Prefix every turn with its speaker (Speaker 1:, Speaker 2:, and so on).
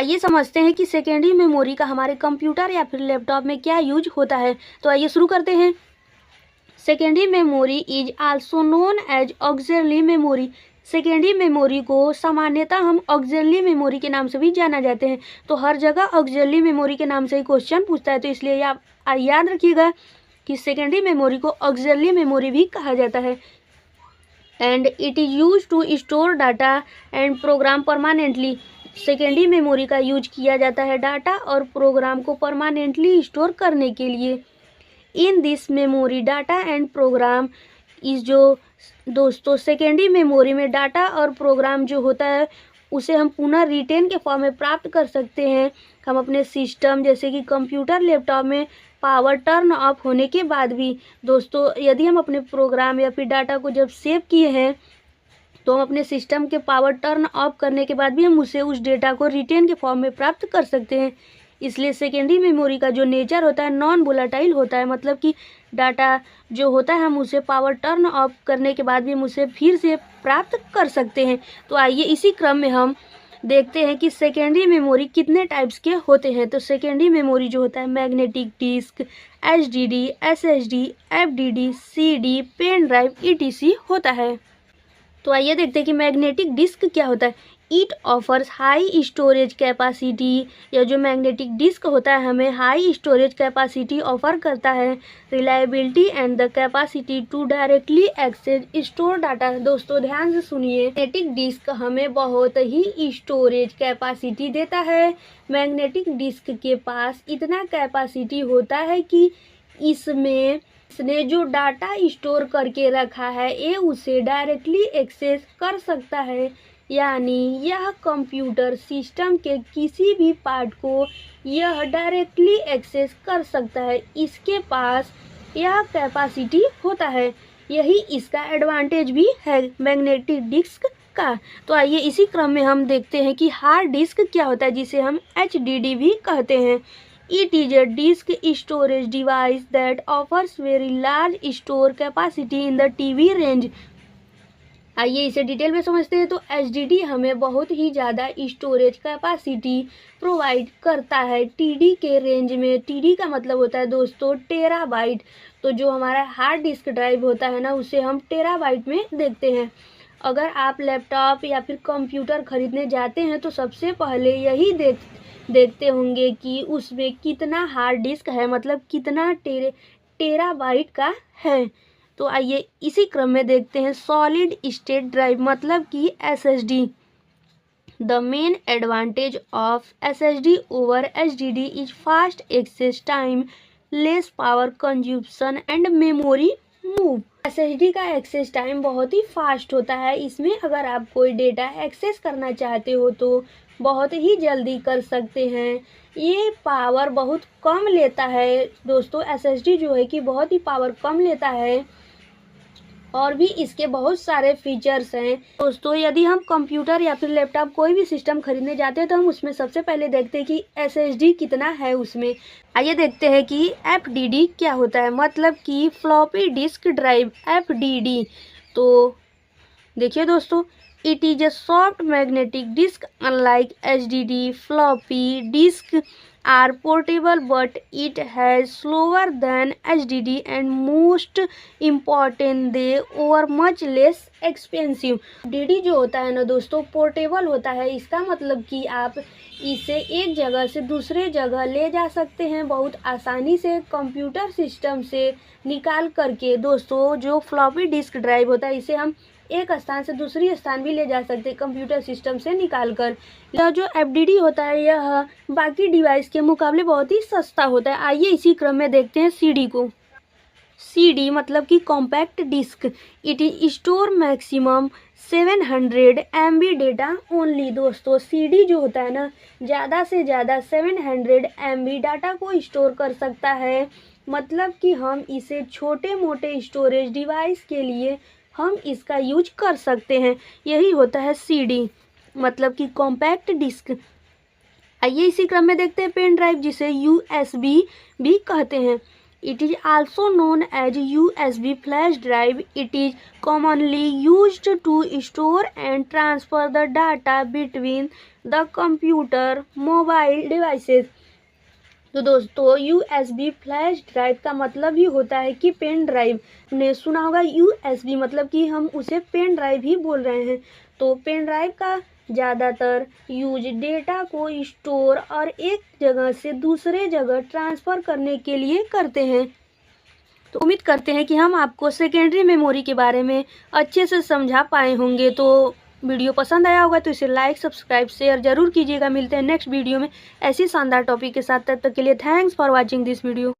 Speaker 1: आइए समझते हैं कि सेकेंडरी मेमोरी का हमारे कंप्यूटर या फिर लैपटॉप में क्या यूज होता है। तो आइए शुरू करते हैं। Secondary memory is also known as auxiliary memory. Secondary memory को सामान्यतः हम ऑक्सिलरी मेमोरी के नाम से भी जाना जाते हैं। तो हर जगह ऑक्सिलरी मेमोरी के नाम से ही क्वेश्चन पूछता है, तो इसलिए आप याद रखिएगा कि सेकेंडरी मेमोरी को ऑक्सिलरी मेमोरी भी कहा जाता है। And it is use to store data and program permanently. Secondary memory का यूज किया जाता है डाटा और प्रोग्राम को परमानेंटली स्टोर करने के लिए। In this memory data and program इस जो दोस्तों सेकेंडरी मेमोरी में डाटा और प्रोग्राम जो होता है उसे हम पुनः रिटेन के फॉर्म में प्राप्त कर सकते हैं। हम अपने सिस्टम जैसे कि कंप्यूटर लैपटॉप में पावर टर्न ऑफ होने के बाद भी दोस्तों यदि हम अपने प्रोग्राम या फिर डाटा को जब सेव किए हैं तो हम अपने सिस्टम के पावर टर्न ऑफ करने के बाद भी हम उस डेटा को रिटेन के फॉर्म में प्राप्त कर सकते हैं। इसलिए सेकेंडरी मेमोरी का जो नेचर होता है नॉन वोलेटाइल होता है, मतलब कि डाटा जो होता है हम उसे पावर टर्न ऑफ करने के बाद भी हम उसे फिर से प्राप्त कर सकते हैं। तो आइए इसी क्रम में हम देखते हैं कि सेकेंडरी मेमोरी कितने टाइप्स के होते हैं। तो सेकेंडरी मेमोरी जो होता है magnetic disk, HDD, SSD, FDD, CD, pen drive ETC होता है। तो आइए देखते हैं कि मैग्नेटिक डिस्क क्या होता है। It offers high storage capacity. या जो मैग्नेटिक डिस्क होता है हमें हाई स्टोरेज कैपेसिटी ऑफर करता है। Reliability and the capacity to directly access store data. दोस्तों ध्यान से सुनिए, मैग्नेटिक डिस्क हमें बहुत ही स्टोरेज कैपेसिटी देता है। मैग्नेटिक डिस्क के पास इतना कैपेसिटी होता है कि इसने जो डाटा स्टोर करके रखा है ये उसे डायरेक्टली एक्सेस कर सकता है, यानी यह कंप्यूटर सिस्टम के किसी भी पार्ट को यह डायरेक्टली एक्सेस कर सकता है। इसके पास यह कैपेसिटी होता है, यही इसका एडवांटेज भी है मैग्नेटिक डिस्क का। तो आइए इसी क्रम में हम देखते हैं कि हार्ड डिस्क क्या होता है, जिसे हम HDD भी कहते हैं। It is a disk storage device that offers very large store capacity in the TB range। आइए इसे डिटेल में समझते हैं। तो HDD हमें बहुत ही ज़्यादा स्टोरेज कैपेसिटी प्रोवाइड करता है TD के रेंज में। TD का मतलब होता है दोस्तों टेराबाइट। तो जो हमारा हार्ड डिस्क ड्राइव होता है ना उसे हम टेराबाइट में देखते हैं। अगर आप लैपटॉप या फिर कंप्यूटर खरीदने जाते हैं तो सबसे पहले यही देखते होंगे कि उसमें कितना हार्ड डिस्क है, मतलब कितना टेराबाइट का है। तो आइए इसी क्रम में देखते हैं सॉलिड स्टेट ड्राइव मतलब कि SSD। The main advantage of SSD over HDD is fast access time, less power consumption and memory move. SSD का एक्सेस टाइम बहुत ही फास्ट होता है। इसमें अगर आप कोई डेटा एक्सेस करना चाहते हो तो बहुत ही जल्दी कर सकते हैं। ये पावर बहुत कम लेता है दोस्तों। SSD जो है कि बहुत ही पावर कम लेता है और भी इसके बहुत सारे फीचर्स हैं दोस्तों। यदि हम कंप्यूटर या फिर लैपटॉप कोई भी सिस्टम खरीदने जाते हैं तो हम उसमें सबसे पहले देखते हैं कि SSD कितना है उसमें। आइए देखते हैं कि FDD क्या होता है, मतलब कि फ्लॉपी डिस्क ड्राइव FDD। तो देखिए दोस्तों, it is a soft magnetic disk unlike HDD। Floppy disk are portable but it has slower than HDD and most important they are much less expensive। DD जो होता है ना दोस्तों portable होता है। इसका मतलब कि आप इसे एक जगह से दूसरे जगह ले जा सकते हैं बहुत आसानी से कंप्यूटर सिस्टम से निकाल करके। दोस्तों जो फ्लॉपी डिस्क ड्राइव होता है इसे हम एक स्थान से दूसरी स्थान भी ले जा सकते हैं कंप्यूटर सिस्टम से निकाल कर। यह जो FDD होता है यह बाकी डिवाइस के मुकाबले बहुत ही सस्ता होता है। आइए इसी क्रम में देखते हैं CD को। CD मतलब कि compact disk. It is store maximum 700 MB data only. दोस्तों CD जो होता है ना ज़्यादा से ज़्यादा 700 MB डाटा को स्टोर कर सकता है, मतलब कि हम इसे छोटे मोटे स्टोरेज डिवाइस के लिए हम इसका यूज कर सकते हैं। यही होता है CD मतलब कि कॉम्पैक्ट डिस्क। आइए इसी क्रम में देखते हैं पेन ड्राइव जिसे USB भी कहते हैं। It is also known as USB flash drive. It is commonly used to store and transfer the data between the computer, mobile devices. तो दोस्तों यूएसबी फ्लैश ड्राइव का मतलब ही होता है कि पेन ड्राइव। ने सुना होगा यूएसबी मतलब कि हम उसे पेन ड्राइव ही बोल रहे हैं। तो पेन ड्राइव का ज़्यादातर यूज डेटा को स्टोर और एक जगह से दूसरे जगह ट्रांसफ़र करने के लिए करते हैं। तो उम्मीद करते हैं कि हम आपको सेकेंडरी मेमोरी के बारे में अच्छे से समझा पाए होंगे। तो वीडियो पसंद आया होगा तो इसे लाइक, सब्सक्राइब, शेयर जरूर कीजिएगा। मिलते हैं नेक्स्ट वीडियो में ऐसी शानदार टॉपिक के साथ। तब तक के लिए thanks for watching this video.